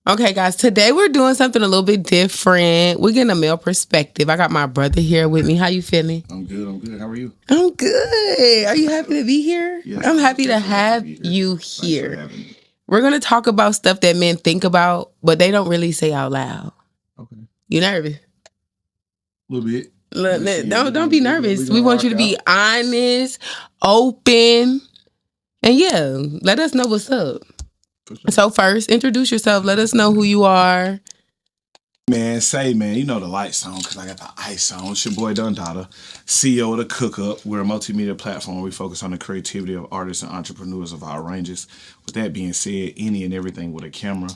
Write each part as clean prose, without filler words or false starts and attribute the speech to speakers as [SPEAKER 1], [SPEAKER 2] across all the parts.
[SPEAKER 1] Okay, guys, today we're doing something a little bit different. We're getting a male perspective. I got my brother here with me. How you feeling?
[SPEAKER 2] I'm good. I'm good. How are you?
[SPEAKER 1] I'm good. Are you happy to be here?
[SPEAKER 2] Yes,
[SPEAKER 1] I'm happy to
[SPEAKER 2] definitely
[SPEAKER 1] have
[SPEAKER 2] be here.
[SPEAKER 1] you
[SPEAKER 2] Thanks for
[SPEAKER 1] here.
[SPEAKER 2] having me.
[SPEAKER 1] We're going to talk about stuff that men think about, but they don't really say out loud.
[SPEAKER 2] Okay.
[SPEAKER 1] You nervous?
[SPEAKER 2] A little bit.
[SPEAKER 1] Look,
[SPEAKER 2] Let's see.
[SPEAKER 1] don't be nervous. We
[SPEAKER 2] gonna
[SPEAKER 1] want you to
[SPEAKER 2] rock
[SPEAKER 1] be
[SPEAKER 2] out.
[SPEAKER 1] honest, open, and yeah, let us know what's up.
[SPEAKER 2] For sure.
[SPEAKER 1] So first, introduce yourself. Let us know who you are.
[SPEAKER 2] Man, you know the lights on because I got the ice on. It's your boy Dundada, CEO of the Cook Up. We're a multimedia platform. We focus on the creativity of artists and entrepreneurs of our ranges. With that being said, any and everything with a camera,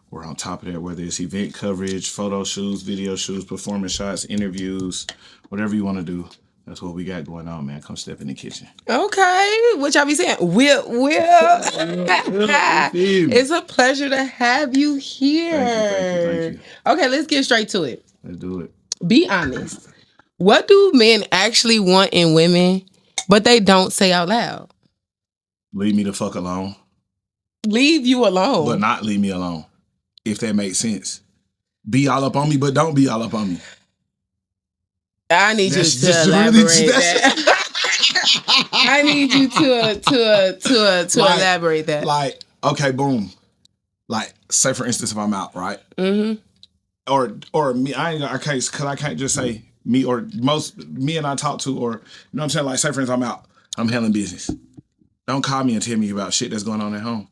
[SPEAKER 2] we're on top of that, whether it's event coverage, photo shoots, video shoots, performance shots, interviews, whatever you want to do. That's what we got going on, man. Come step in the kitchen.
[SPEAKER 1] Okay, what y'all be saying? Will. It's a pleasure to have you here.
[SPEAKER 2] Thank you.
[SPEAKER 1] Okay, let's get straight to it.
[SPEAKER 2] Let's do it.
[SPEAKER 1] Be honest. What do men actually want in women, but they don't say out loud?
[SPEAKER 2] Leave me the fuck alone.
[SPEAKER 1] Leave you alone.
[SPEAKER 2] But not leave me alone. If that makes sense. Be all up on me, but don't be all up on me.
[SPEAKER 1] I need you to elaborate that. I need you to elaborate that.
[SPEAKER 2] Like, okay, boom. Like, say for instance, if I'm out, right?
[SPEAKER 1] Mm-hmm.
[SPEAKER 2] Or me, I can't just say me or me and I talk to, or you know what I'm saying? Like, say for instance, I'm out, I'm handling business. Don't call me and tell me about shit that's going on at home.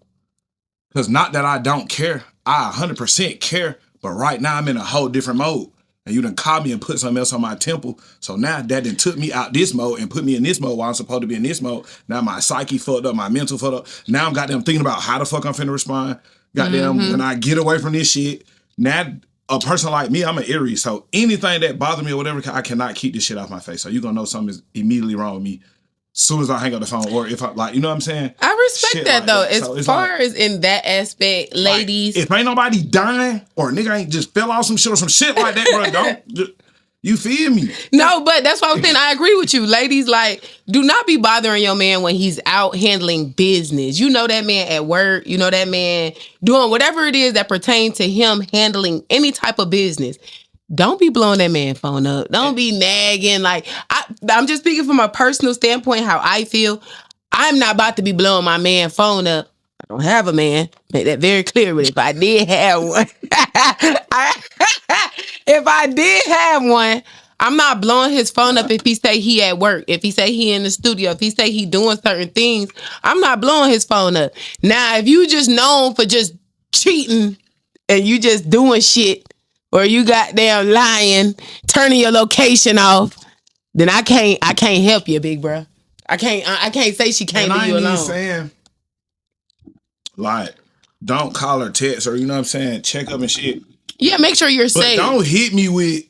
[SPEAKER 2] Because not that I don't care, I 100% care, but right now I'm in a whole different mode. And you done called me and put something else on my temple. So now that done took me out this mode and put me in this mode while I'm supposed to be in this mode. Now my psyche fucked up, my mental fucked up. Now I'm goddamn thinking about how the fuck I'm finna respond. Goddamn, when I get away from this shit. Now a person like me, I'm an Aries. So anything that bothers me or whatever, I cannot keep this shit off my face. So you're gonna know something is immediately wrong with me as soon as I hang up the phone, or if I like, you know what I'm saying?
[SPEAKER 1] I respect
[SPEAKER 2] Shit
[SPEAKER 1] that
[SPEAKER 2] like
[SPEAKER 1] though.
[SPEAKER 2] that.
[SPEAKER 1] As
[SPEAKER 2] So
[SPEAKER 1] far as in that aspect, ladies,
[SPEAKER 2] like, if ain't nobody dying or a nigga ain't just fell off some shit or some shit like that, bro, don't. You feel me?
[SPEAKER 1] No, but that's what I'm saying. I agree with you. Ladies, like, do not be bothering your man when he's out handling business. You know that man at work. You know that man doing whatever it is that pertains to him handling any type of business. Don't be blowing that man phone up. Don't be nagging. Like, I'm just speaking from a personal standpoint, how I feel. I'm not about to be blowing my man phone up. I don't have a man. Make that very clear. But if I did have one, if I did have one, I'm not blowing his phone up if he say he at work. If he say he in the studio. If he say he doing certain things, I'm not blowing his phone up. Now, if you just known for just cheating and you just doing shit, or you goddamn lying, turning your location off, then I can't help you, big bro. I can't say she can't leave you alone.
[SPEAKER 2] And I ain't even saying, like, don't call or text or, you know what I'm saying, check up and shit.
[SPEAKER 1] Yeah, make sure you're
[SPEAKER 2] But
[SPEAKER 1] safe.
[SPEAKER 2] don't hit me with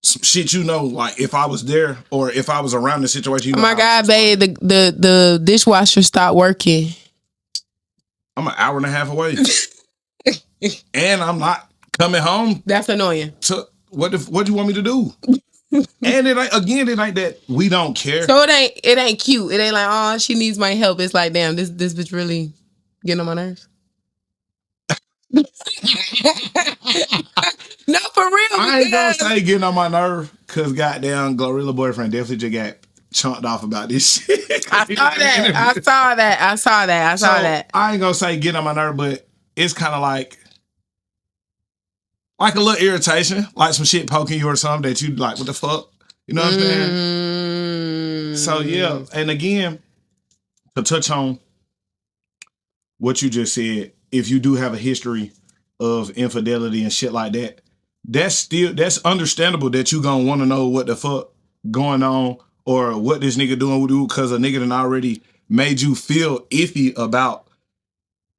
[SPEAKER 2] some shit, you know, like if I was there or if I was around the situation. You know,
[SPEAKER 1] oh my God, babe, the dishwasher stopped working.
[SPEAKER 2] I'm an hour and a half away. And I'm not coming home.
[SPEAKER 1] That's annoying.
[SPEAKER 2] So what do you want me to do? And it ain't that we don't care.
[SPEAKER 1] So it ain't cute. It ain't like, oh, she needs my help. It's like, damn, this bitch really getting on my nerves. No, for real.
[SPEAKER 2] I ain't gonna say getting on my nerve, cause goddamn Glorilla boyfriend definitely just got chunked off about this shit.
[SPEAKER 1] I saw that.
[SPEAKER 2] I ain't gonna say getting on my nerve, but it's kind of like a little irritation, like some shit poking you or something that you like, what the fuck? You know what I'm saying? So yeah, and again, to touch on what you just said, if you do have a history of infidelity and shit like that, that's understandable that you gonna want to know what the fuck going on or what this nigga doing with you, because a nigga done already made you feel iffy about,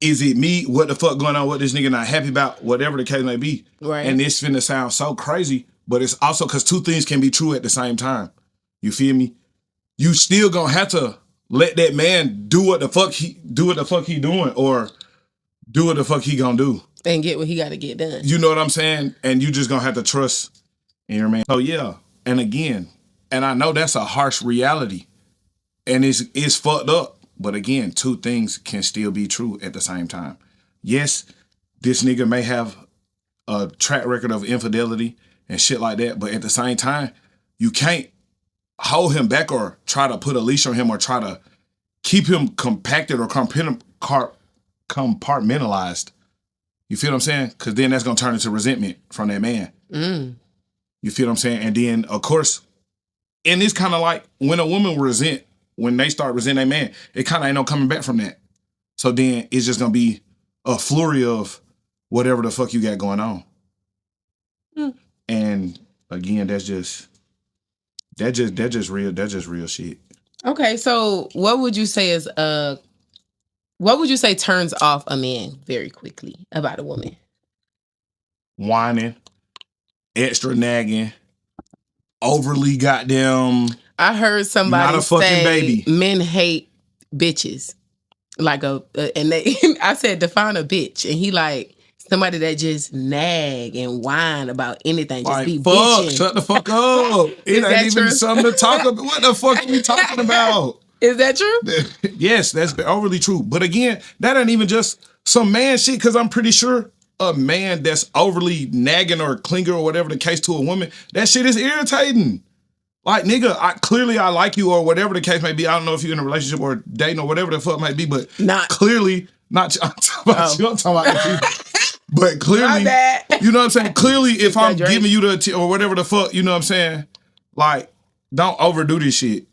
[SPEAKER 2] is it me? What the fuck going on? What this nigga not happy about? Whatever the case may be.
[SPEAKER 1] Right.
[SPEAKER 2] And it's finna sound so crazy, but it's also because two things can be true at the same time. You feel me? You still gonna have to let that man do what the fuck he doing, or do what the fuck he gonna do.
[SPEAKER 1] And get what he gotta get done.
[SPEAKER 2] You know what I'm saying? And you just gonna have to trust in your man. So yeah. And again, and I know that's a harsh reality. And it's fucked up. But again, two things can still be true at the same time. Yes, this nigga may have a track record of infidelity and shit like that, but at the same time, you can't hold him back or try to put a leash on him or try to keep him compacted or compartmentalized. You feel what I'm saying? Because then that's going to turn into resentment from that man. You feel what I'm saying? And then, of course, and it's kind of like when a woman when they start resenting a man, it kind of ain't no coming back from that. So then it's just going to be a flurry of whatever the fuck you got going on. And again, that's just real shit.
[SPEAKER 1] Okay, so what would you say turns off a man very quickly about a woman?
[SPEAKER 2] Whining, extra nagging, overly goddamn.
[SPEAKER 1] I heard somebody
[SPEAKER 2] not a fucking
[SPEAKER 1] say
[SPEAKER 2] baby.
[SPEAKER 1] Men hate bitches. Like I said, define a bitch, and he like somebody that just nag and whine about anything, just
[SPEAKER 2] Like,
[SPEAKER 1] be
[SPEAKER 2] fuck,
[SPEAKER 1] bitching.
[SPEAKER 2] shut the fuck up. It ain't even
[SPEAKER 1] true?
[SPEAKER 2] something to talk about. What the fuck are we talking about?
[SPEAKER 1] Is that true?
[SPEAKER 2] Yes, that's overly true. But again, that ain't even just some man shit, because I'm pretty sure a man that's overly nagging or clinging or whatever the case to a woman, that shit is irritating. Like, nigga, I like you or whatever the case may be. I don't know if you're in a relationship or dating or whatever the fuck might be, but clearly, I'm talking about you, I'm talking about the people. But clearly, you know what I'm saying? Clearly, if I'm giving you or whatever the fuck, you know what I'm saying? Like, don't overdo this shit.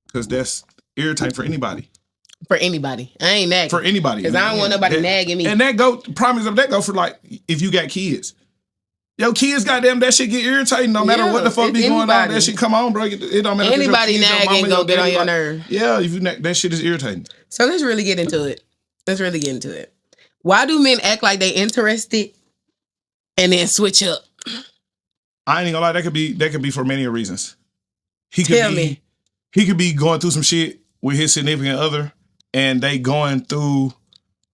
[SPEAKER 2] Because that's irritating for anybody.
[SPEAKER 1] For anybody. I ain't nagging.
[SPEAKER 2] For anybody.
[SPEAKER 1] Because I don't want nobody nagging me.
[SPEAKER 2] And that go for like, if you got kids. Yo, kids, goddamn, that shit get irritating no matter what the fuck be going on. That shit come on, bro. It don't matter.
[SPEAKER 1] Anybody nagging gonna get on your nerve.
[SPEAKER 2] Yeah, if you that shit is irritating.
[SPEAKER 1] So let's really get into it. Why do men act like they interested and then switch up?
[SPEAKER 2] I ain't even gonna lie, that could be for many reasons. He could be going through some shit with his significant other, and they going through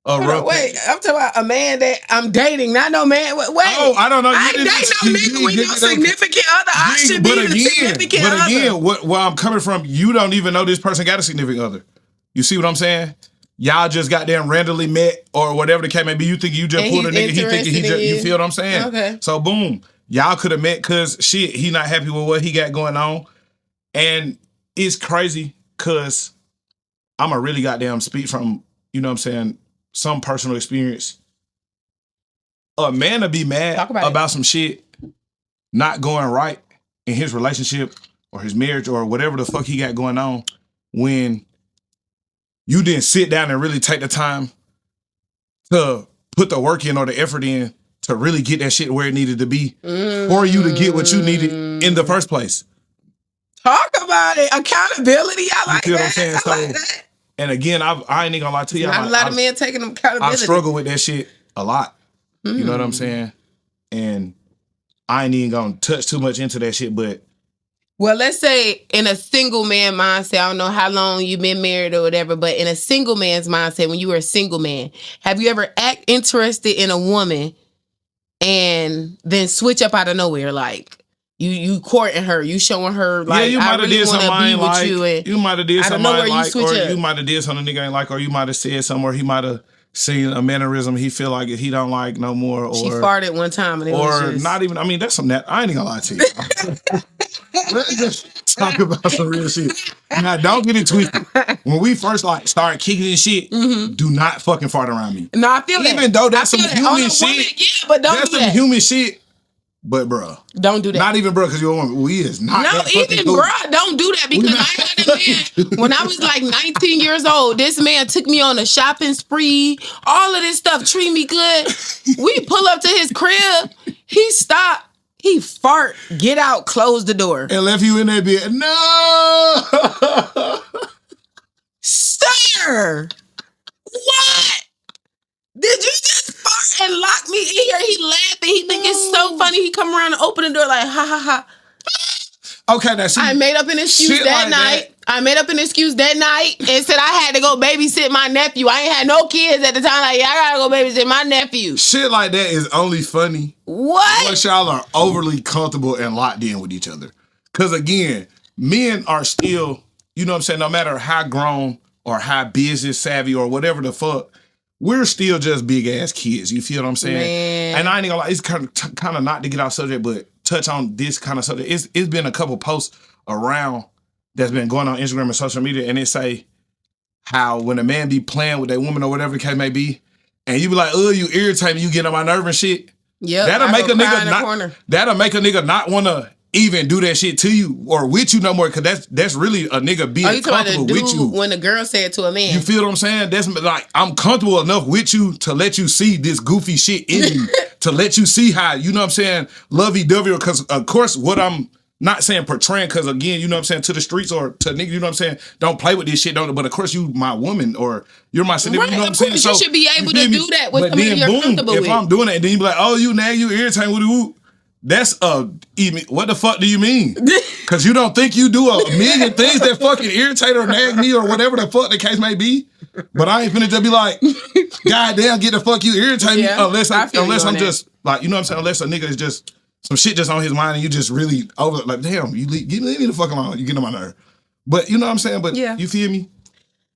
[SPEAKER 2] a rough.
[SPEAKER 1] Wait, I'm talking about a man that I'm dating, not no man. Wait,
[SPEAKER 2] oh, I don't know.
[SPEAKER 1] I ain't dating no nigga with no significant other. I should be the significant other.
[SPEAKER 2] But again, where I'm coming from, you don't even know this person got a significant other. You see what I'm saying? Y'all just goddamn randomly met or whatever the case may be. You think you just pulled a nigga, he thinking he just, you feel what I'm saying?
[SPEAKER 1] Okay.
[SPEAKER 2] So boom, y'all could have met because shit, he not happy with what he got going on. And it's crazy because I'm a really goddamn speak from, you know what I'm saying, some personal experience. A man to be mad about some shit not going right in his relationship or his marriage or whatever the fuck he got going on when you didn't sit down and really take the time to put the work in or the effort in to really get that shit where it needed to be for you to get what you needed in the first place.
[SPEAKER 1] Talk about it. Accountability. I like that. What I'm saying?
[SPEAKER 2] I like that. And again, I ain't even gonna lie to you.
[SPEAKER 1] Not a lot of men taking accountability.
[SPEAKER 2] I struggle with that shit a lot. You know what I'm saying? And I ain't even gonna touch too much into that shit, but
[SPEAKER 1] well, let's say in a single man mindset, I don't know how long you've been married or whatever, but in a single man's mindset, when you were a single man, have you ever act interested in a woman and then switch up out of nowhere? Like you courting her, you showing her like,
[SPEAKER 2] you might have did something I ain't like.
[SPEAKER 1] You
[SPEAKER 2] might have did something I ain't like, or you might have did something nigga ain't like, or you might have said something where he might have seen a mannerism he feel like he don't like no more, or
[SPEAKER 1] she farted one time and it was just...
[SPEAKER 2] not even. I mean, that's some that I ain't even gonna lie to you. Let's just talk about some real shit. Now, don't get it twisted. When we first like started kicking and shit, do not fucking fart around me.
[SPEAKER 1] No, I feel that.
[SPEAKER 2] Even though that's some human shit.
[SPEAKER 1] Yeah, but don't do that.
[SPEAKER 2] Some human shit. But bruh,
[SPEAKER 1] don't do that.
[SPEAKER 2] Not even bruh, because you're a woman. We is not.
[SPEAKER 1] No, even bruh, don't do that because I ain't got a man. When I was like 19 years old, this man took me on a shopping spree. All of this stuff, treat me good. We pull up to his crib. He stopped. He fart, get out, close the door.
[SPEAKER 2] And left you in that bed. No!
[SPEAKER 1] Sir! What? Did you just fart and lock me in here? He laughing. He think it's so funny. He come around and open the door like, ha, ha, ha.
[SPEAKER 2] Okay, that's
[SPEAKER 1] I made up an excuse that night. I made up an excuse that night and said I had to go babysit my nephew. I ain't had no kids at the time. Like, yeah, I gotta go babysit my nephew.
[SPEAKER 2] Shit like that is only funny.
[SPEAKER 1] What?
[SPEAKER 2] Once y'all are overly comfortable and locked in with each other. Because again, men are still, you know what I'm saying, no matter how grown or how business savvy or whatever the fuck, we're still just big ass kids. You feel what I'm saying?
[SPEAKER 1] Man.
[SPEAKER 2] And I ain't gonna lie, it's kind of not to get off subject, but touch on this kind of subject. It's been a couple posts around that's been going on Instagram and social media, and it say how when a man be playing with that woman or whatever the case may be, and you be like, oh, you irritate me, you get on my nerve and shit.
[SPEAKER 1] Yep,
[SPEAKER 2] that'll make a nigga not wanna even do that shit to you or with you no more, because that's really a nigga being comfortable with you.
[SPEAKER 1] When the girl said to a man,
[SPEAKER 2] you feel what I'm saying? That's like, I'm comfortable enough with you to let you see this goofy shit in you, to let you see how, you know what I'm saying, lovey-dovey, because of course what I'm not saying portraying, because again, you know what I'm saying, to the streets or to niggas, you know what I'm saying, don't play with this shit, don't. But of course you my woman or you're my significant, you know what I'm saying?
[SPEAKER 1] So you should be able to do that with somebody you're comfortable with.
[SPEAKER 2] If I'm doing it and then you be like, oh, you nag, you irritating, woo. That's what the fuck do you mean? Because you don't think you do a million things that fucking irritate or nag me or whatever the fuck the case may be. But I ain't finna just be like, goddamn, get the fuck you irritate me, unless I'm just like, you know what I'm saying, unless a nigga is just some shit just on his mind and you just really over, like, damn, you leave me the fuck alone, you get on my nerve. But you know what I'm saying? But you feel me?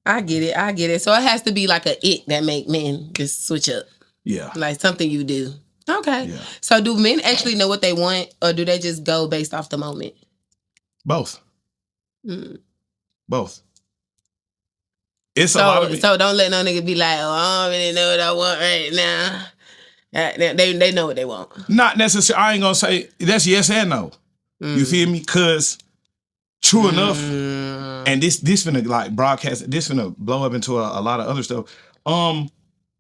[SPEAKER 1] I get it. So it has to be like a it that make men just switch up.
[SPEAKER 2] Yeah.
[SPEAKER 1] Like something you do. Okay.
[SPEAKER 2] Yeah.
[SPEAKER 1] So do men actually know what they want, or do they just go based off the moment?
[SPEAKER 2] Both. Both. It's
[SPEAKER 1] so,
[SPEAKER 2] a lot of
[SPEAKER 1] So don't let no nigga be like, oh, I don't really know what I want right now. They know what they want.
[SPEAKER 2] Not necessarily. I ain't gonna say that's yes and no. You feel me? Cause true enough, and this finna like broadcast, this finna blow up into a lot of other stuff.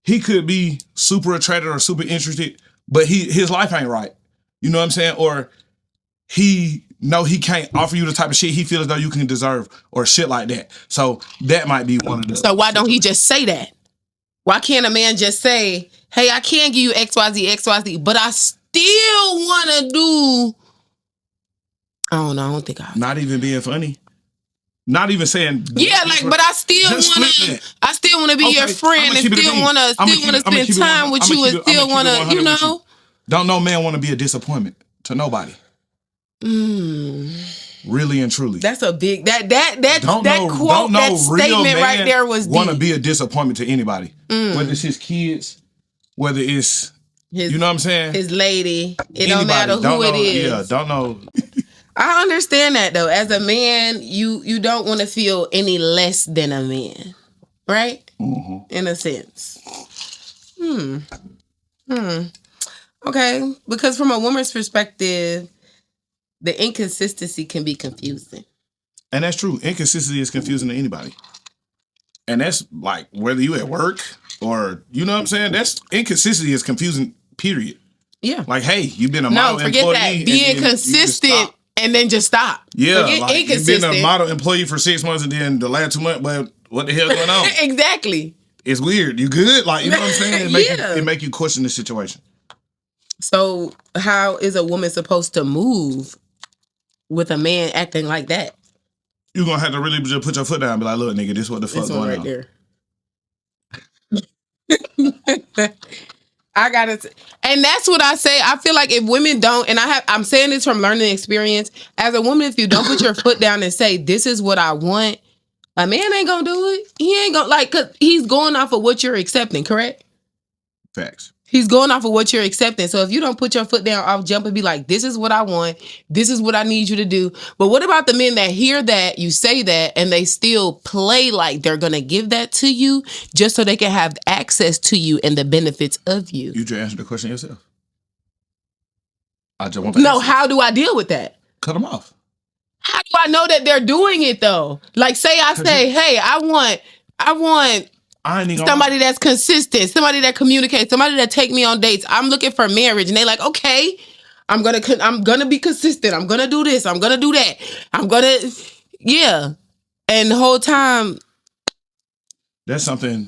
[SPEAKER 2] He could be super attracted or super interested, but his life ain't right. You know what I'm saying? Or he can't offer you the type of shit he feels as though you can deserve or shit like that. So that might be one of the.
[SPEAKER 1] So why don't he just say that? Why can't a man just say, hey, I can give you XYZ, but I still want to do. I don't know. I don't think I.
[SPEAKER 2] Not even being funny. Not even saying.
[SPEAKER 1] Yeah, like, but I still want to be your friend and still want to spend time with you and still want to, you know.
[SPEAKER 2] Don't no man want to be a disappointment to nobody. Really and truly.
[SPEAKER 1] That's a big that quote, that statement right there was deep.
[SPEAKER 2] Want to be a disappointment to anybody, whether it's his kids, whether it's you know what I'm saying,
[SPEAKER 1] his lady. It don't matter who it is.
[SPEAKER 2] Yeah, don't know.
[SPEAKER 1] I understand that though. As a man, you don't want to feel any less than a man, right? In a sense. Okay, because from a woman's perspective, the inconsistency can be confusing.
[SPEAKER 2] And that's true. Inconsistency is confusing to anybody. And that's like whether you at work or, you know what I'm saying? That's inconsistency is confusing, period. Yeah. Like, hey, you've been a model employee.
[SPEAKER 1] No, forget that. Being consistent and then just stop.
[SPEAKER 2] Yeah. Like, you've been a model employee for 6 months and then the last 2 months, but what the hell going on?
[SPEAKER 1] Exactly.
[SPEAKER 2] It's weird. You good? Like, you know what I'm saying? It make you question the situation.
[SPEAKER 1] So how is a woman supposed to move with a man acting like that?
[SPEAKER 2] You're going to have to really just put your foot down and be like, look, nigga, this what the fuck going on.
[SPEAKER 1] There. And that's what I say. I feel like if women don't, and I'm saying this from learning experience, as a woman, if you don't put your foot down and say, this is what I want, a man ain't going to do it. He ain't going to, cause he's going off of what you're accepting, correct?
[SPEAKER 2] Facts.
[SPEAKER 1] He's going off of what you're accepting. So if you don't put your foot down off jump and be like, this is what I want, this is what I need you to do. But what about the men that hear that, you say that, and they still play like they're going to give that to you just so they can have access to you and the benefits of you?
[SPEAKER 2] You just answered the question yourself. I just want
[SPEAKER 1] to how do I deal with that?
[SPEAKER 2] Cut them off.
[SPEAKER 1] How do I know that they're doing it though? Like say I say, hey, I want somebody that's consistent, somebody that communicates, somebody that take me on dates. I'm looking for marriage, and they like, okay, I'm gonna be consistent. I'm gonna do this. I'm gonna do that. Yeah. And the whole time,
[SPEAKER 2] that's something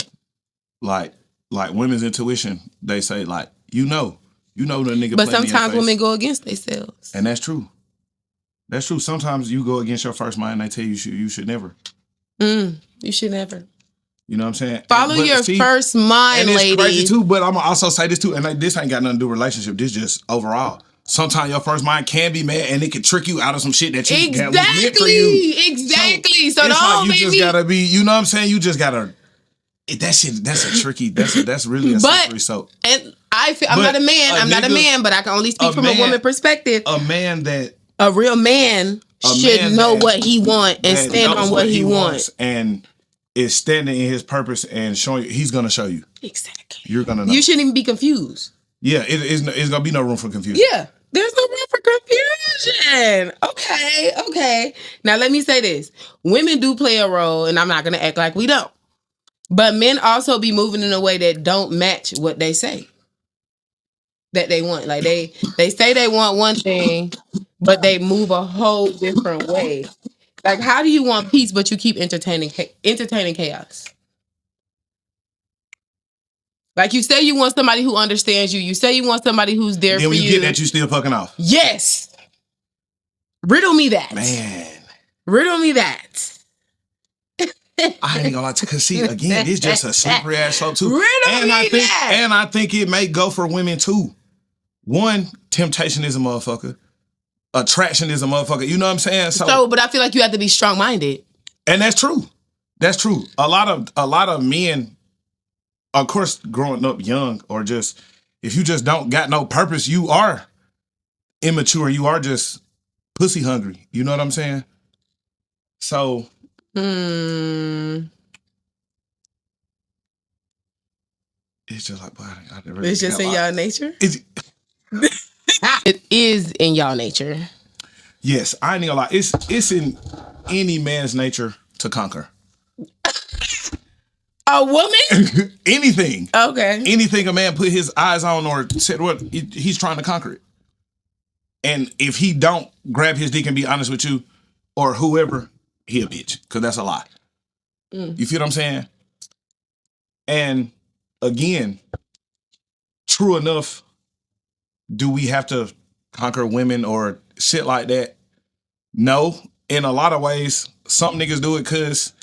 [SPEAKER 2] like women's intuition. They say like, you know the nigga.
[SPEAKER 1] But sometimes women go against themselves,
[SPEAKER 2] and that's true. That's true. Sometimes you go against your first mind. And they tell you you should never.
[SPEAKER 1] You should never.
[SPEAKER 2] You know what I'm saying?
[SPEAKER 1] Follow your first mind, lady.
[SPEAKER 2] And it's crazy too, but I'm going to also say this too, and this ain't got nothing to do with relationship. This just overall. Sometimes your first mind can be mad and it can trick you out of some shit that you was meant for you.
[SPEAKER 1] Exactly. So
[SPEAKER 2] it's
[SPEAKER 1] don't
[SPEAKER 2] like you just got to be, you know what I'm saying? You just got to That's a tricky. That's really a slippery soap.
[SPEAKER 1] And I'm not a man. I'm not a man, but I can only speak from a woman perspective.
[SPEAKER 2] A man that
[SPEAKER 1] a real man should know what he wants and stand on what he wants,
[SPEAKER 2] and is standing in his purpose and showing you. He's gonna show you.
[SPEAKER 1] Exactly.
[SPEAKER 2] You're gonna know.
[SPEAKER 1] You shouldn't even be confused.
[SPEAKER 2] Yeah, it's gonna be no room for confusion.
[SPEAKER 1] Yeah. There's no room for confusion. Okay. Now let me say this. Women do play a role, and I'm not gonna act like we don't. But men also be moving in a way that don't match what they say that they want. Like they say they want one thing, but they move a whole different way. Like, how do you want peace, but you keep entertaining chaos? Like, you say you want somebody who understands you. You say you want somebody who's there for you.
[SPEAKER 2] Then when you get that, you still fucking off.
[SPEAKER 1] Yes. Riddle me that.
[SPEAKER 2] Man.
[SPEAKER 1] Riddle me that.
[SPEAKER 2] I ain't gonna lie to, cause see, again, it's just a slippery ass slope too.
[SPEAKER 1] And
[SPEAKER 2] I think it may go for women too. One, temptation is a motherfucker. Attraction is a motherfucker. You know what I'm saying?
[SPEAKER 1] So, but I feel like you have to be strong minded.
[SPEAKER 2] And that's true. That's true. A lot of men, of course, growing up young, or just if you just don't got no purpose, you are immature. You are just pussy hungry. You know what I'm saying? So.
[SPEAKER 1] It's
[SPEAKER 2] just like, boy,
[SPEAKER 1] it's just in y'all nature. It is in y'all nature.
[SPEAKER 2] Yes, I ain't gonna lie. It's in any man's nature to conquer.
[SPEAKER 1] A woman?
[SPEAKER 2] Anything.
[SPEAKER 1] Okay.
[SPEAKER 2] Anything a man put his eyes on or said what he's trying to conquer it. And if he don't grab his dick and be honest with you or whoever, he a bitch, because that's a lie. You feel what I'm saying? And again, true enough, do we have to conquer women or shit like that? No. In a lot of ways, some niggas do it because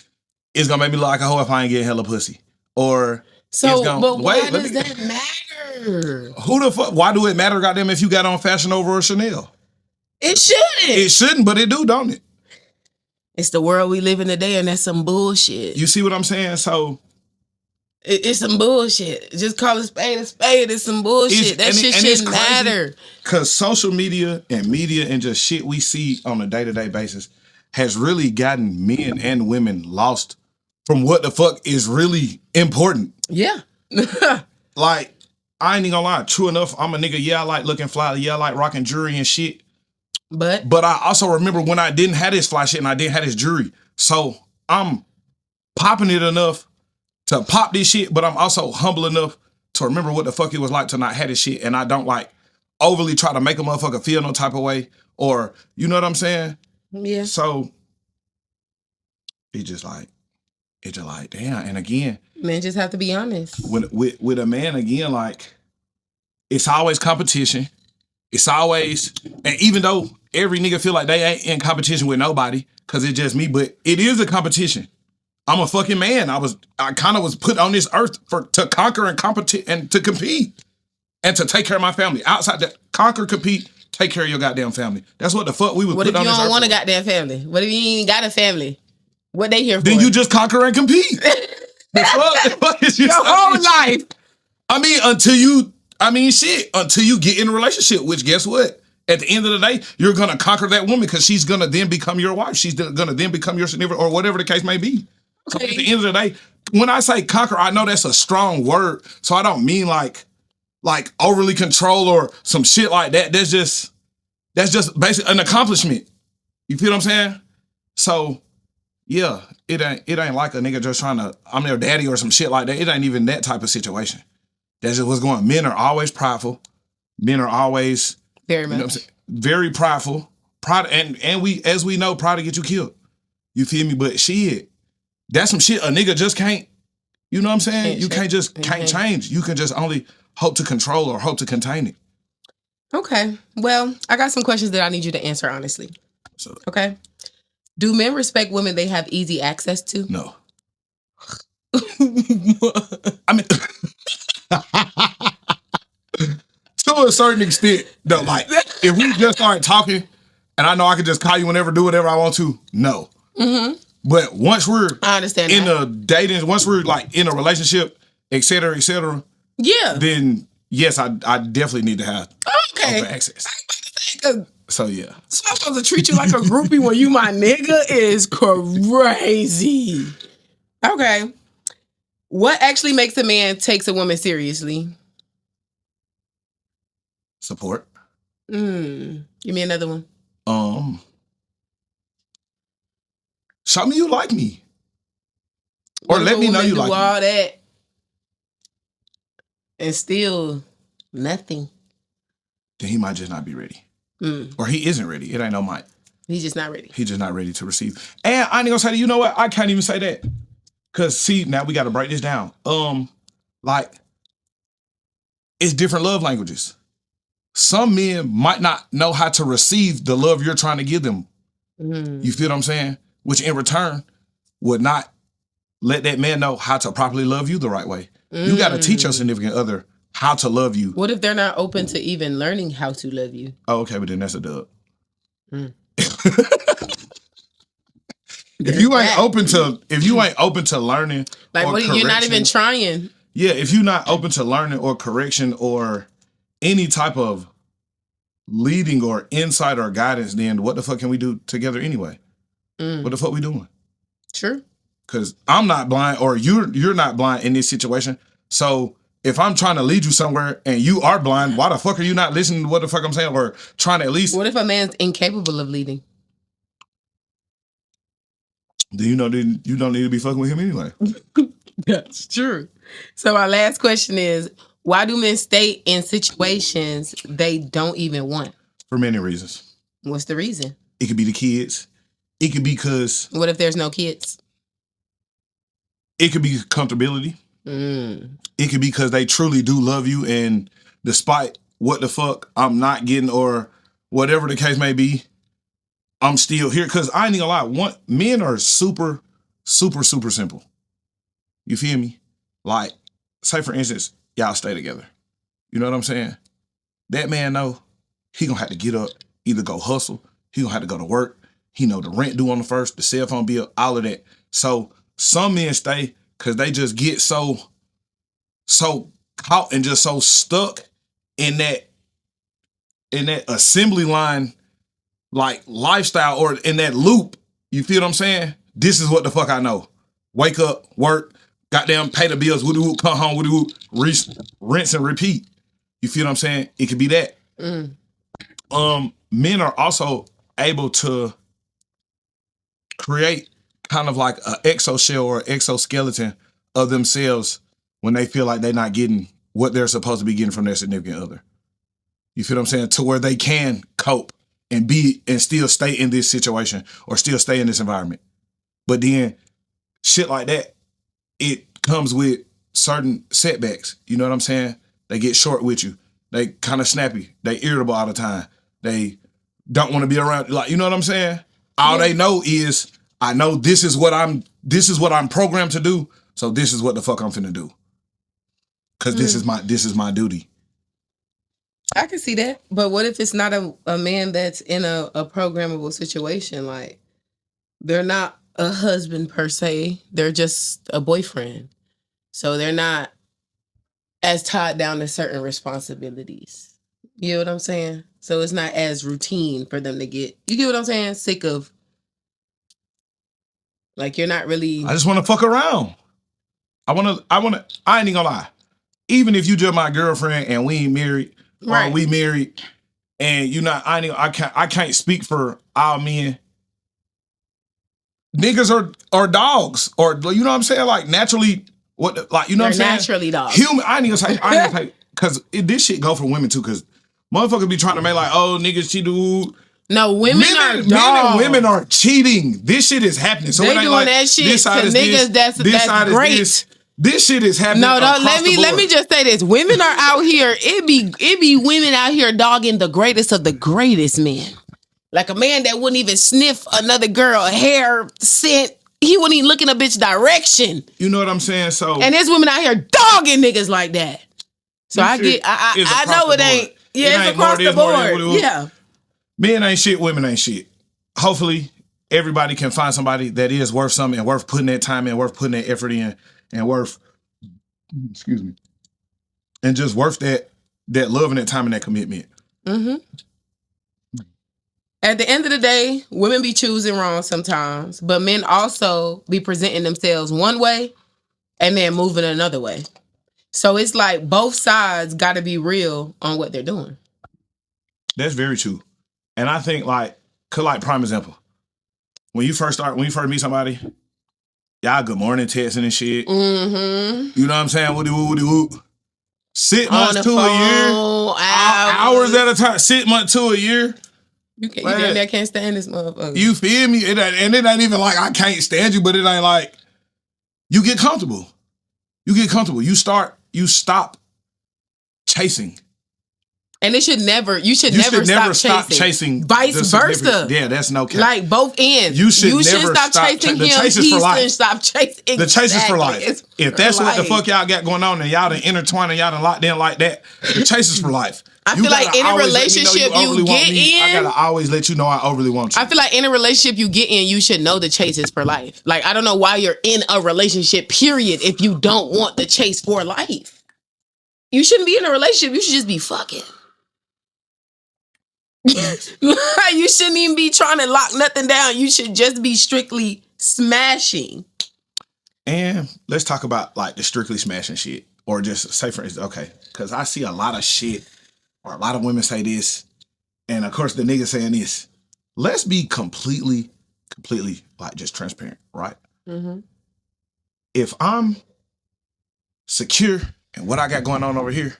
[SPEAKER 2] it's gonna make me look like a hoe if I ain't getting hella pussy. Or
[SPEAKER 1] but why does that matter?
[SPEAKER 2] Who the fuck? Why do it matter, goddamn, if you got on Fashion Nova or Chanel?
[SPEAKER 1] It shouldn't.
[SPEAKER 2] It shouldn't, but it do, don't it?
[SPEAKER 1] It's the world we live in today, and that's some bullshit.
[SPEAKER 2] You see what I'm saying? So
[SPEAKER 1] it's some bullshit. Just call a spade a spade. It's some bullshit. That shit shouldn't matter.
[SPEAKER 2] Because social media and just shit we see on a day-to-day basis has really gotten men and women lost from what the fuck is really important.
[SPEAKER 1] Yeah.
[SPEAKER 2] Like, I ain't even gonna lie. True enough, I'm a nigga. Yeah, I like looking fly. Yeah, I like rocking jewelry and shit. But I also remember when I didn't have this fly shit and I didn't have this jewelry. So I'm popping it enough to pop this shit, but I'm also humble enough to remember what the fuck it was like to not have this shit. And I don't like overly try to make a motherfucker feel no type of way, or you know what I'm saying?
[SPEAKER 1] Yeah.
[SPEAKER 2] So it's just like, damn. And again,
[SPEAKER 1] men just have to be honest.
[SPEAKER 2] With a man, again, like, it's always competition. It's always, and even though every nigga feel like they ain't in competition with nobody, cause it's just me, but it is a competition. I'm a fucking man. I kind of was put on this earth to conquer and to compete and to take care of my family. Outside that, conquer, compete, take care of your goddamn family. That's what the fuck we was put on this earth.
[SPEAKER 1] What if you don't want a goddamn family? What if you ain't got a family? What they here for?
[SPEAKER 2] Then you just conquer and compete. The fuck is your
[SPEAKER 1] whole life?
[SPEAKER 2] Until you get in a relationship, which guess what? At the end of the day, you're going to conquer that woman because she's going to then become your wife. She's going to then become your significant or whatever the case may be. So at the end of the day, when I say conquer, I know that's a strong word. So I don't mean like overly control or some shit like that. That's just basically an accomplishment. You feel what I'm saying? So yeah, it ain't like a nigga just trying to, I'm their daddy or some shit like that. It ain't even that type of situation. That's just what's going on. Men are always prideful. Men are always
[SPEAKER 1] very much
[SPEAKER 2] very prideful. Pride, and we, as we know, pride to get you killed. You feel me? But shit, that's some shit a nigga just can't. You know what I'm saying? You can't change. You can just only hope to control or hope to contain it.
[SPEAKER 1] Okay. Well, I got some questions that I need you to answer honestly.
[SPEAKER 2] So,
[SPEAKER 1] okay. Do men respect women they have easy access to?
[SPEAKER 2] No. I mean, to a certain extent, though, like, if we just start talking and I know I can just call you whenever, do whatever I want to, no.
[SPEAKER 1] Mm-hmm.
[SPEAKER 2] But once we're
[SPEAKER 1] I understand
[SPEAKER 2] in
[SPEAKER 1] that.
[SPEAKER 2] a dating, once we're like in a relationship, et cetera,
[SPEAKER 1] Yeah.
[SPEAKER 2] then yes, I definitely need to have
[SPEAKER 1] Okay.
[SPEAKER 2] open access.
[SPEAKER 1] So
[SPEAKER 2] So yeah.
[SPEAKER 1] I'm supposed to treat you like a groupie when you my nigga is crazy. Okay. What actually makes a man takes a woman seriously?
[SPEAKER 2] Support.
[SPEAKER 1] Give me another one.
[SPEAKER 2] Show me you like me. Or
[SPEAKER 1] What if
[SPEAKER 2] let
[SPEAKER 1] a
[SPEAKER 2] me know
[SPEAKER 1] woman
[SPEAKER 2] you
[SPEAKER 1] do
[SPEAKER 2] like me.
[SPEAKER 1] all that and still nothing?
[SPEAKER 2] Then he might just not be ready. Or he isn't ready. It ain't no might.
[SPEAKER 1] He's just not ready.
[SPEAKER 2] He's just not ready to receive. And I ain't gonna say, you know what? I can't even say that. Cause see, now we gotta break this down. Like, it's different love languages. Some men might not know how to receive the love you're trying to give them. You feel what I'm saying? Which in return would not let that man know how to properly love you the right way. You gotta teach your significant other how to love you.
[SPEAKER 1] What if they're not open to even learning how to love you?
[SPEAKER 2] Oh, okay, but then that's a dub. If you ain't open to learning,
[SPEAKER 1] like
[SPEAKER 2] or
[SPEAKER 1] what, you're not
[SPEAKER 2] correction,
[SPEAKER 1] even trying.
[SPEAKER 2] Yeah, if you're not open to learning or correction or any type of leading or insight or guidance, then what the fuck can we do together anyway? What the fuck we doing?
[SPEAKER 1] Sure.
[SPEAKER 2] Because I'm not blind, or you're not blind in this situation. So if I'm trying to lead you somewhere and you are blind, why the fuck are you not listening to what the fuck I'm saying, or trying to at least?
[SPEAKER 1] What if a man's incapable of leading?
[SPEAKER 2] Then you don't need to be fucking with him anyway.
[SPEAKER 1] That's true. So our last question is, why do men stay in situations they don't even want?
[SPEAKER 2] For many reasons.
[SPEAKER 1] What's the reason?
[SPEAKER 2] It could be the kids. It could be because.
[SPEAKER 1] What if there's no kids?
[SPEAKER 2] It could be comfortability. It could be because they truly do love you, and despite what the fuck I'm not getting or whatever the case may be, I'm still here. Because I ain't gonna lie, men are super, super, super simple. You feel me? Like, say for instance, y'all stay together. You know what I'm saying? That man know he gonna have to get up, either go hustle, he gonna have to go to work. He know the rent due on the first, the cell phone bill, all of that. So some men stay because they just get so caught and just so stuck in that assembly line, like lifestyle, or in that loop. You feel what I'm saying? This is what the fuck I know. Wake up, work, goddamn pay the bills, woody-woo, come home, woody-woo, rinse and repeat. You feel what I'm saying? It could be that. Men are also able to create kind of like an exoshell or exoskeleton of themselves when they feel like they're not getting what they're supposed to be getting from their significant other. You feel what I'm saying? To where they can cope and still stay in this situation or still stay in this environment. But then shit like that, it comes with certain setbacks. You know what I'm saying? They get short with you. They kind of snappy. They irritable all the time. They don't want to be around. Like, you know what I'm saying? All they know is, I know this is what I'm programmed to do. So this is what the fuck I'm finna do. Cause this is my duty.
[SPEAKER 1] I can see that. But what if it's not a man that's in a programmable situation? Like, they're not a husband per se. They're just a boyfriend. So they're not as tied down to certain responsibilities. You know what I'm saying? So it's not as routine for them to get, you get what I'm saying? Sick of, like, you're not really.
[SPEAKER 2] I just want to fuck around. I ain't even gonna lie. Even if you just my girlfriend and we ain't married, or we married, and you not, I can't speak for all men. Niggas are dogs, or you know what I'm saying? Like, naturally, you know what I'm saying?
[SPEAKER 1] Naturally dogs.
[SPEAKER 2] Human. I ain't gonna say, because this shit go for women too. Because motherfuckers be trying to make like, oh, niggas cheat.
[SPEAKER 1] No, women are dogs.
[SPEAKER 2] Men and women are cheating. This shit is happening. So
[SPEAKER 1] they
[SPEAKER 2] it ain't
[SPEAKER 1] doing
[SPEAKER 2] like,
[SPEAKER 1] that shit
[SPEAKER 2] this side
[SPEAKER 1] to
[SPEAKER 2] is
[SPEAKER 1] niggas.
[SPEAKER 2] this,
[SPEAKER 1] That's
[SPEAKER 2] side
[SPEAKER 1] great.
[SPEAKER 2] is this shit is happening.
[SPEAKER 1] No,
[SPEAKER 2] let
[SPEAKER 1] me just say this. Women are out here. It be women out here dogging the greatest of the greatest men. Like a man that wouldn't even sniff another girl hair scent. He wouldn't even look in a bitch direction.
[SPEAKER 2] You know what I'm saying? So,
[SPEAKER 1] and there's women out here dogging niggas like that. So I know it ain't. Yeah, it's across the board. Yeah.
[SPEAKER 2] Men ain't shit, women ain't shit. Hopefully, everybody can find somebody that is worth something and worth putting that time in, worth putting that effort in, and worth, excuse me, and just worth that love and that time and that commitment.
[SPEAKER 1] Mm-hmm. At the end of the day, women be choosing wrong sometimes, but men also be presenting themselves one way and then moving another way. So it's like both sides got to be real on what they're doing.
[SPEAKER 2] That's very true. And I think like prime example, when you first meet somebody, y'all good morning texting and shit.
[SPEAKER 1] Mm-hmm.
[SPEAKER 2] You know what I'm saying? Woody woo. 6
[SPEAKER 1] On
[SPEAKER 2] months
[SPEAKER 1] the
[SPEAKER 2] to a year,
[SPEAKER 1] phone,
[SPEAKER 2] hours at a time. 6 months to a year.
[SPEAKER 1] You can't stand this motherfucker.
[SPEAKER 2] You feel me? It ain't even like I can't stand you, but it ain't like you get comfortable. You stop chasing. And
[SPEAKER 1] you should never stop chasing. Vice versa.
[SPEAKER 2] Yeah, that's no cap.
[SPEAKER 1] Like both ends.
[SPEAKER 2] You should never
[SPEAKER 1] stop chasing him. He should stop chasing.
[SPEAKER 2] The chase is for life. If that's what the fuck y'all got going on and y'all done intertwined and y'all done locked in like that, the chase is for life.
[SPEAKER 1] I feel like in a relationship you get in,
[SPEAKER 2] I gotta always let you know I overly want you.
[SPEAKER 1] I feel like in a relationship you get in, you should know the chase is for life. Like I don't know why you're in a relationship, period, if you don't want the chase for life. You shouldn't be in a relationship. You should just be fucking. You shouldn't even be trying to lock nothing down. You should just be strictly smashing.
[SPEAKER 2] And let's talk about like the strictly smashing shit. Or just say for instance, okay, because I see a lot of shit or a lot of women say this, and of course the nigga saying this. Let's be completely like just transparent, right? Mm-hmm. If I'm secure in what I got going on over here,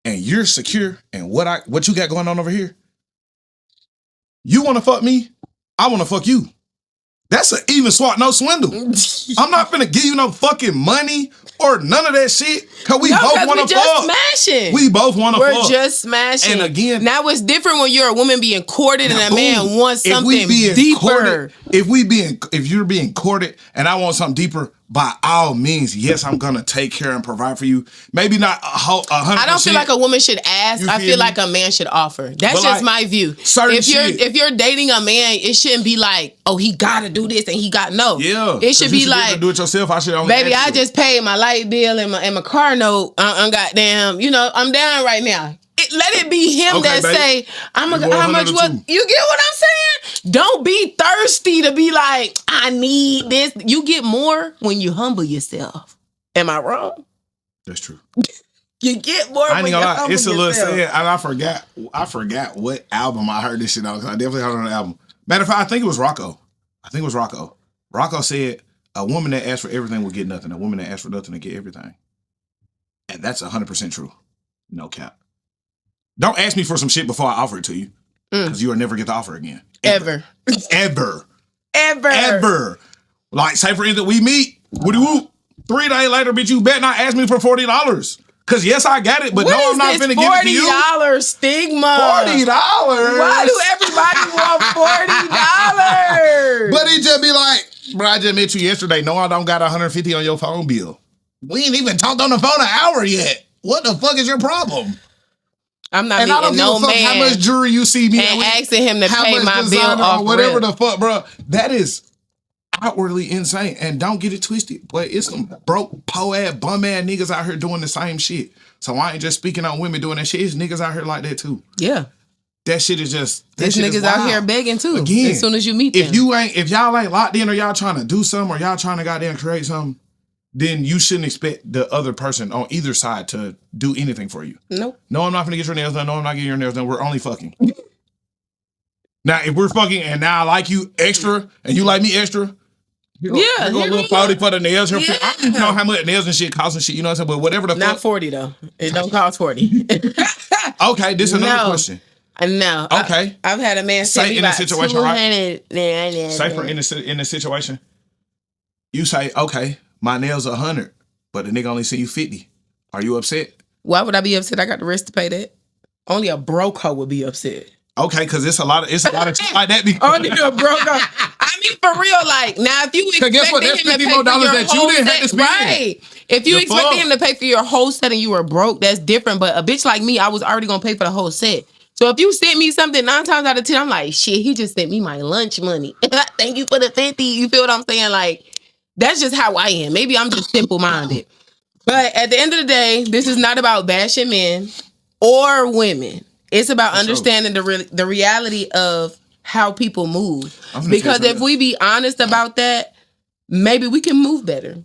[SPEAKER 2] and you're secure in what you got going on over here, you want to fuck me, I want to fuck you. That's an even swap, no swindle. I'm not finna give you no fucking money or none of that shit. Cause we both want to fuck.
[SPEAKER 1] Smashing.
[SPEAKER 2] We both want to fuck.
[SPEAKER 1] We're just smashing.
[SPEAKER 2] And again,
[SPEAKER 1] now it's different when you're a woman being courted and a man wants something deeper.
[SPEAKER 2] Courted, if you're being courted and I want something deeper, by all means, yes, I'm gonna take care and provide for you. Maybe not 100%.
[SPEAKER 1] I don't feel like a woman should ask. I feel like a man should offer. That's just my view. If you're dating a man, it shouldn't be like, oh, he gotta do this and he got no.
[SPEAKER 2] Yeah,
[SPEAKER 1] it should be like,
[SPEAKER 2] do it yourself. I should only.
[SPEAKER 1] Baby, I just paid my light bill and my car note. Goddamn, I'm down right now. Let it be him that say, how much what you get what I'm saying? Don't be thirsty to be like, I need this. You get more when you humble yourself. Am I wrong?
[SPEAKER 2] That's true.
[SPEAKER 1] You get more when you humble yourself. It's a little sad,
[SPEAKER 2] and I forgot what album I heard this shit on, because I definitely heard it on the album. Matter of fact, I think it was Rocco. Rocco said, a woman that asks for everything will get nothing. A woman that asks for nothing will get everything. And that's 100% true. No cap. Don't ask me for some shit before I offer it to you, because you will never get the offer again. Ever. Like, say for instance, we meet, woody whoop, 3 days later, bitch, you better not ask me for $40. Because yes, I got it, but no, I'm not finna give it to you.
[SPEAKER 1] $40 stigma.
[SPEAKER 2] $40.
[SPEAKER 1] Why do everybody want $40?
[SPEAKER 2] But he just be like, bro, I just met you yesterday. No, I don't got $150 on your phone bill. We ain't even talked on the phone an hour yet. What the fuck is your problem?
[SPEAKER 1] I'm not meeting no man.
[SPEAKER 2] How much jewelry you see me
[SPEAKER 1] and asking him to pay my bill off,
[SPEAKER 2] whatever the fuck, bro. That is outwardly insane. And don't get it twisted, but it's some broke, po-ass, bum-ass niggas out here doing the same shit. So I ain't just speaking on women doing that shit. It's niggas out here like that too.
[SPEAKER 1] Yeah.
[SPEAKER 2] That shit is just.
[SPEAKER 1] There's niggas out here begging too. Again, as soon as you meet them.
[SPEAKER 2] If y'all ain't locked in, or y'all trying to do something, or y'all trying to goddamn create something, then you shouldn't expect the other person on either side to do anything for you.
[SPEAKER 1] Nope.
[SPEAKER 2] No, I'm not going to get your nails done. No, I'm not getting your nails done. We're only fucking. Now, if we're fucking and now I like you extra and you like me extra, you're going a little 40 for the nails. Yeah. I don't even know how much nails and shit cost and shit. You know what I'm saying? But whatever the
[SPEAKER 1] fuck. Not 40 though. It don't cost 40.
[SPEAKER 2] Okay, this is another question.
[SPEAKER 1] No.
[SPEAKER 2] Okay.
[SPEAKER 1] I've had a man say
[SPEAKER 2] in a situation, right?
[SPEAKER 1] Say
[SPEAKER 2] for in the situation, you say, okay, my nails are 100, but the nigga only see you 50. Are you upset?
[SPEAKER 1] Why would I be upset? I got the rest to pay that. Only a broke hoe would be upset.
[SPEAKER 2] Okay, because it's a lot of shit like that.
[SPEAKER 1] Only a broke hoe. I mean, for real, like, now if you expected him to pay for your that you didn't have to spend. Right. If you expected him to pay for your whole set and you were broke, that's different. But a bitch like me, I was already going to pay for the whole set. So if you sent me something 9 times out of 10, I'm like, shit, he just sent me my lunch money. Thank you for the 50. You feel what I'm saying? Like, that's just how I am. Maybe I'm just simple-minded. But at the end of the day, this is not about bashing men or women. It's about understanding the reality of how people move. Because if we be honest about that, maybe we can move better.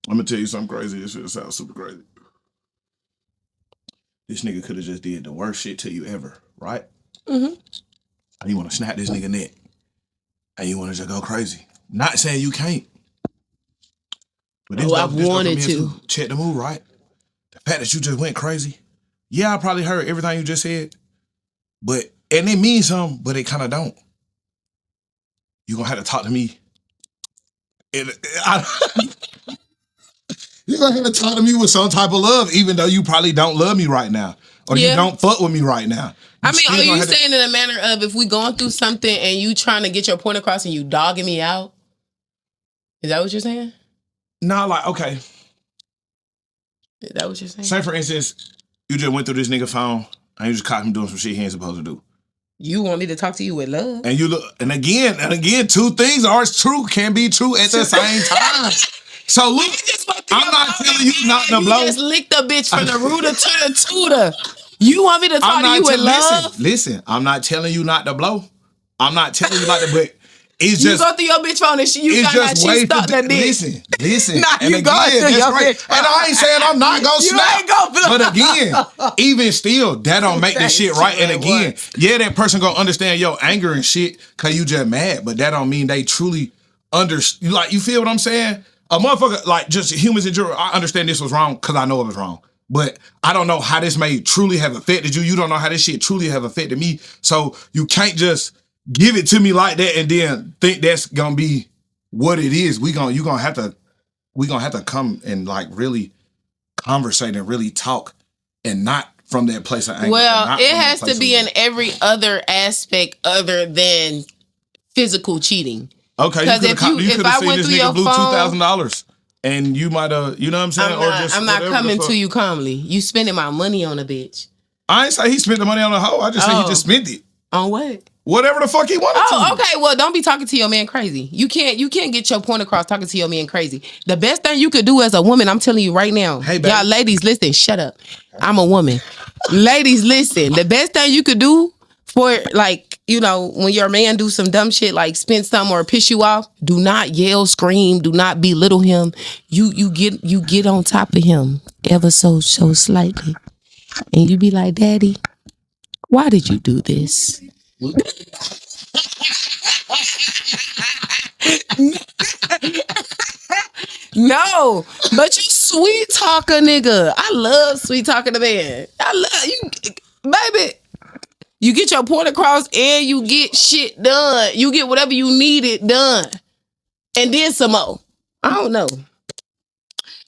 [SPEAKER 2] I'm gonna tell you something crazy. This shit sounds super crazy. This nigga could have just did the worst shit to you ever, right? Mm-hmm. And you want to snap this nigga neck, and you want to just go crazy. Not saying you can't, but this
[SPEAKER 1] I wanted to
[SPEAKER 2] check the move, right? The fact that you just went crazy. Yeah, I probably heard everything you just said, and it means something, but it kind of don't. You gonna have to talk to me. You're gonna have to talk to me with some type of love, even though you probably don't love me right now, or you don't fuck with me right now.
[SPEAKER 1] I mean, are you saying in a manner of if we going through something and you trying to get your point across and you dogging me out? Is that what you're saying?
[SPEAKER 2] No, like, okay.
[SPEAKER 1] Is that what you're saying?
[SPEAKER 2] Say, for instance, you just went through this nigga phone and you just caught him doing some shit he ain't supposed to do.
[SPEAKER 1] You want me to talk to you with love?
[SPEAKER 2] And you look, and again, two things are true, can be true at the same time. So look, I'm not telling you not to blow.
[SPEAKER 1] You just licked a bitch from the rooter to the tutor. You want me to talk to you with love?
[SPEAKER 2] Listen, I'm not telling you not to blow. I'm not telling you not to, but it's just.
[SPEAKER 1] You go through your bitch phone and you got that she stuck that dick.
[SPEAKER 2] Listen.
[SPEAKER 1] Nah, and you go through your bitch phone.
[SPEAKER 2] And I ain't saying I'm not gonna snap. But again, even still, that don't make the shit right. And again, that person gonna understand your anger and shit cause you just mad, but that don't mean they truly understand. Like, you feel what I'm saying? A motherfucker, like, just humans in general, I understand this was wrong because I know it was wrong. But I don't know how this may truly have affected you. You don't know how this shit truly have affected me. So you can't just give it to me like that and then think that's gonna be what it is. We gonna have to come and like really conversate and really talk, and not from that place of anger.
[SPEAKER 1] Well, it has to be in every other aspect other than physical cheating.
[SPEAKER 2] Okay, you could have seen this nigga blew $2,000 and you might have, you know what I'm saying?
[SPEAKER 1] I'm not coming to you calmly. You spending my money on a bitch.
[SPEAKER 2] I ain't say he spent the money on a hoe. I just said he just spent it.
[SPEAKER 1] On what?
[SPEAKER 2] Whatever the fuck he wanted to.
[SPEAKER 1] Okay. Well, don't be talking to your man crazy. You can't get your point across talking to your man crazy. The best thing you could do as a woman, I'm telling you right now. Hey, y'all ladies, listen, shut up. I'm a woman. Ladies, listen. The best thing you could do for, like, you know, when your man do some dumb shit like spend something or piss you off, do not yell, scream, do not belittle him. You get on top of him ever so slightly. And you be like, Daddy, why did you do this? No, but you sweet talker, nigga. I love sweet talking to man. I love you, baby. You get your point across and you get shit done. You get whatever you needed done. And then some more. I don't know.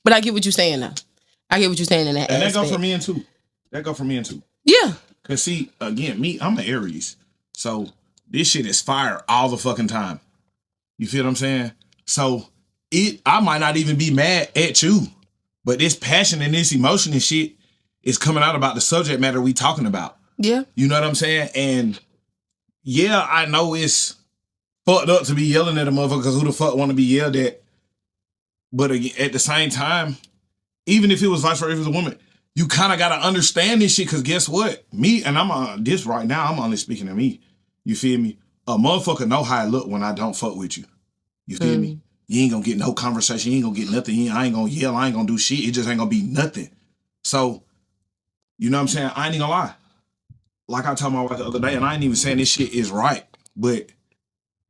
[SPEAKER 1] But I get what you're saying now. I get what you're saying in that
[SPEAKER 2] And
[SPEAKER 1] aspect.
[SPEAKER 2] that go for me and too.
[SPEAKER 1] Yeah.
[SPEAKER 2] Cause see, again, I'm an Aries. So this shit is fire all the fucking time. You feel what I'm saying? So I might not even be mad at you, but this passion and this emotion and shit is coming out about the subject matter we talking about.
[SPEAKER 1] Yeah.
[SPEAKER 2] You know what I'm saying? And yeah, I know it's fucked up to be yelling at a motherfucker because who the fuck want to be yelled at? But again, at the same time, even if it was vice versa, if it was a woman, you kind of got to understand this shit because guess what? Me, and I'm on this right now, I'm only speaking to me. You feel me? A motherfucker know how I look when I don't fuck with you. You feel me? You ain't gonna get no conversation. You ain't gonna get nothing. I ain't gonna yell. I ain't gonna do shit. It just ain't gonna be nothing. So, you know what I'm saying? I ain't even gonna lie. Like I told my wife the other day, and I ain't even saying this shit is right, but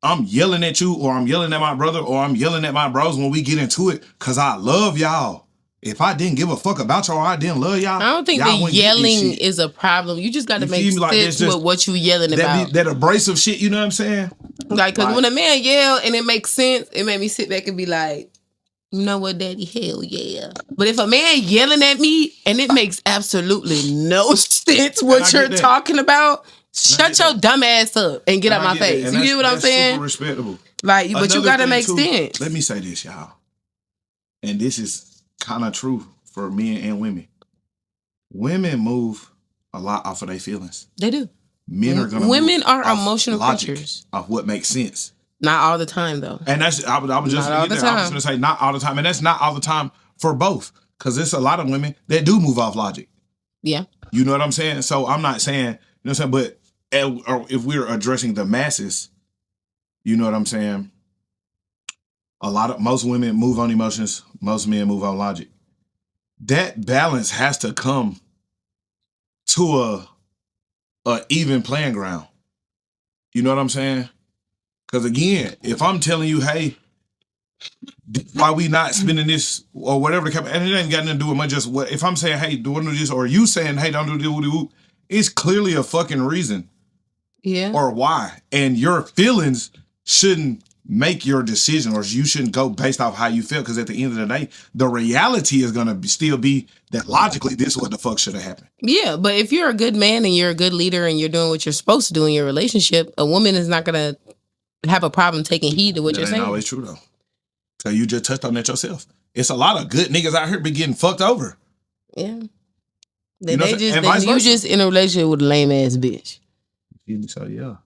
[SPEAKER 2] I'm yelling at you, or I'm yelling at my brother, or I'm yelling at my bros when we get into it, because I love y'all. If I didn't give a fuck about y'all, or I didn't love y'all.
[SPEAKER 1] I don't think the yelling is a problem. You just got to make sense with what you yelling about.
[SPEAKER 2] That abrasive shit, you know what I'm saying?
[SPEAKER 1] Like, because when a man yell and it makes sense, it made me sit back and be like, you know what, Daddy? Hell yeah. But if a man yelling at me and it makes absolutely no sense what you're talking about, shut your dumb ass up and get out my face. You get what I'm saying?
[SPEAKER 2] Super respectable.
[SPEAKER 1] Like, but you got to make sense.
[SPEAKER 2] Let me say this, y'all. And this is kind of true for men and women. women move a lot off of their feelings.
[SPEAKER 1] They do.
[SPEAKER 2] Men are gonna.
[SPEAKER 1] Women are
[SPEAKER 2] off
[SPEAKER 1] emotional
[SPEAKER 2] logic,
[SPEAKER 1] creatures.
[SPEAKER 2] of what makes sense.
[SPEAKER 1] Not all the time, though.
[SPEAKER 2] And that's I was just
[SPEAKER 1] Not all
[SPEAKER 2] gonna
[SPEAKER 1] the
[SPEAKER 2] get there. I was
[SPEAKER 1] time.
[SPEAKER 2] gonna say not all the time, and that's not all the time for both, because there's a lot of women that do move off logic.
[SPEAKER 1] Yeah.
[SPEAKER 2] You know what I'm saying? So I'm not saying, you know what I'm saying, but or if we're addressing the masses, you know what I'm saying? Most women move on emotions, most men move on logic. That balance has to come to a even playing ground. You know what I'm saying? Because again, if I'm telling you, hey, why we not spending this or whatever the and it ain't got nothing to do with much. Just what if I'm saying, hey, don't do this, or you saying, hey, don't do this, it's clearly a fucking reason.
[SPEAKER 1] Yeah.
[SPEAKER 2] Or why, and your feelings shouldn't make your decision, or you shouldn't go based off how you feel. Because at the end of the day, the reality is gonna still be that logically, this is what the fuck should have happened.
[SPEAKER 1] Yeah, but if you're a good man and you're a good leader and you're doing what you're supposed to do in your relationship, a woman is not gonna have a problem taking heed to what you're
[SPEAKER 2] That
[SPEAKER 1] saying.
[SPEAKER 2] ain't always true though. So you just touched on that yourself. It's a lot of good niggas out here be getting fucked over.
[SPEAKER 1] Yeah.
[SPEAKER 2] You know
[SPEAKER 1] You just in a relationship with a lame ass bitch.
[SPEAKER 2] So yeah.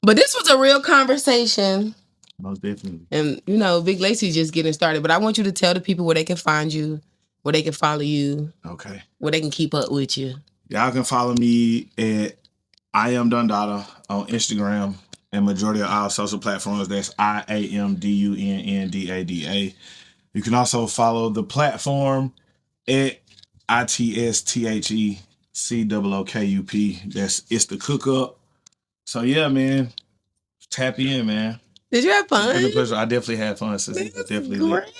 [SPEAKER 1] But this was a real conversation.
[SPEAKER 2] Most definitely.
[SPEAKER 1] And you know, Big Lacie's just getting started. But I want you to tell the people where they can find you, where they can follow you.
[SPEAKER 2] Okay.
[SPEAKER 1] Where they can keep up with you.
[SPEAKER 2] Y'all can follow me at I am Dundada on Instagram and majority of all social platforms. That's IAMDUNNDADA. You can also follow the platform at ITSTHECOOKUP. That's It's the Cook Up. So yeah, man. Tap in, man.
[SPEAKER 1] Did you have fun?
[SPEAKER 2] It's been a pleasure. I definitely had fun. So
[SPEAKER 1] That's
[SPEAKER 2] definitely
[SPEAKER 1] great.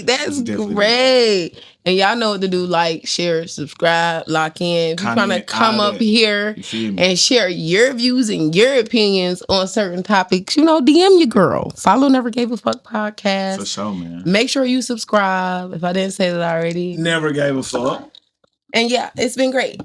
[SPEAKER 1] That's
[SPEAKER 2] definitely
[SPEAKER 1] great. And y'all know what to do. Like, share, subscribe, lock in. If you're trying to come up here and share your views and your opinions on certain topics, you know, DM your girl. Follow Never Gave a Fuck podcast.
[SPEAKER 2] For sure, man.
[SPEAKER 1] Make sure you subscribe if I didn't say that already.
[SPEAKER 2] Never gave a fuck.
[SPEAKER 1] And yeah, it's been great.